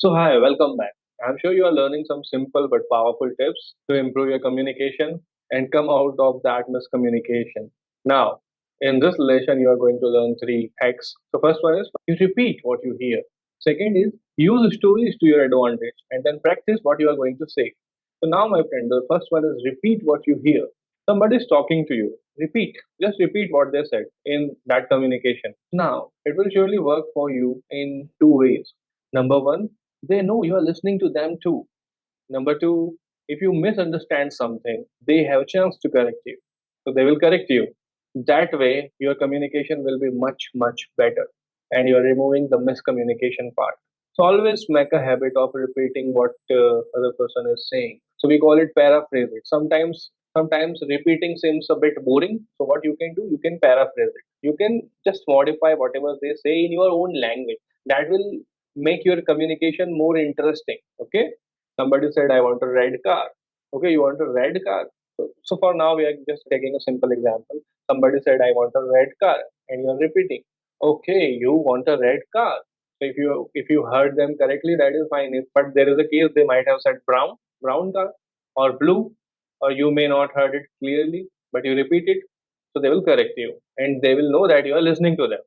So, hi, welcome back. I'm sure you are learning some simple but powerful tips to improve your communication and come out of that miscommunication. Now, in this lesson, you are going to learn three hacks. So, first one is you repeat what you hear. Second is use stories to your advantage and then practice what you are going to say. So, now, my friend, the first one is repeat what you hear. Somebody is talking to you. Repeat. Just repeat what they said in that communication. Now, it will surely work for you in two ways. Number one, they know you are listening to them too. Number two, if you misunderstand something, they have a chance to correct you. So they will correct you. That way, your communication will be much, much better. And you are removing the miscommunication part. So always make a habit of repeating what other person is saying. So we call it paraphrase it. Sometimes repeating seems a bit boring. So what you can do, you can paraphrase it. You can just modify whatever they say in your own language. That will make your communication more interesting. Okay. Somebody said, I want a red car. Okay, you want a red car. So for now, we are just taking a simple example. Somebody said, I want a red car, and you are repeating. Okay, you want a red car. So if you heard them correctly, that is fine. If but there is a case they might have said brown car, or blue, or you may not heard it clearly, but you repeat it, so they will correct you, and they will know that you are listening to them.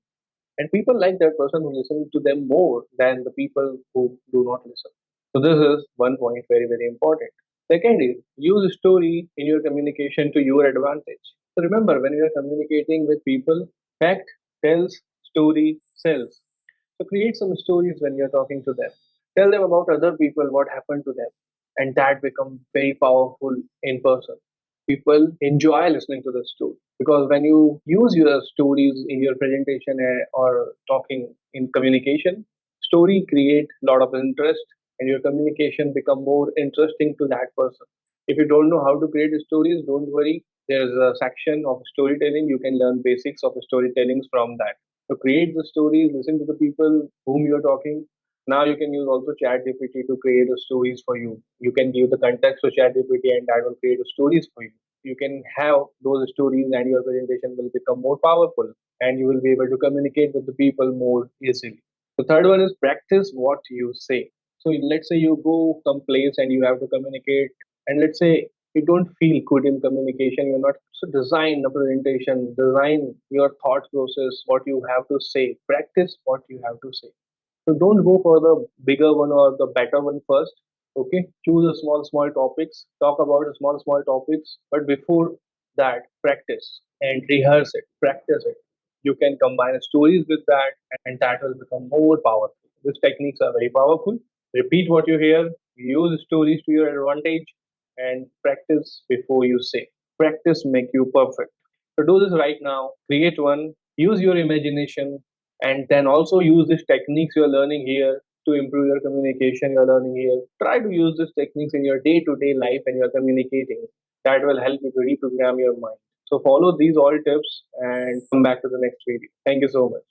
And people like that person who listen to them more than the people who do not listen. So this is one point very, very important. Second is use story in your communication to your advantage. So remember, when you are communicating with people, fact tells, story sells. So create some stories when you're talking to them. Tell them about other people, what happened to them. And that becomes very powerful in person. People enjoy listening to the story because when you use your stories in your presentation or talking in communication, story create a lot of interest and your communication become more interesting to that person. If you don't know how to create stories, don't worry. There's a section of storytelling. You can learn basics of storytelling from that. So create the stories, listen to the people whom you're talking. Now you can use also ChatGPT to create the stories for you. You can give the context to ChatGPT and that will create the stories for you. You can have those stories and your presentation will become more powerful and you will be able to communicate with the people more easily. The third one is practice what you say. So let's say you go some place and you have to communicate, and let's say you don't feel good in communication, you're not so design the presentation, design your thought process, what you have to say, practice what you have to say. So don't go for the bigger one or the better one first. Okay, choose a small topics, talk about a small topics, but before that, practice and rehearse it, practice it. You can combine stories with that, and that will become more powerful. These techniques are very powerful. Repeat what you hear, use stories to your advantage, and practice before you say. Practice make you perfect. So do this right now. Create one. Use your imagination and then also use these techniques you're learning here to improve your communication you're learning here. Try to use these techniques in your day-to-day life when you're communicating. That will help you to reprogram your mind. So follow these all tips and come back to the next video. Thank you so much.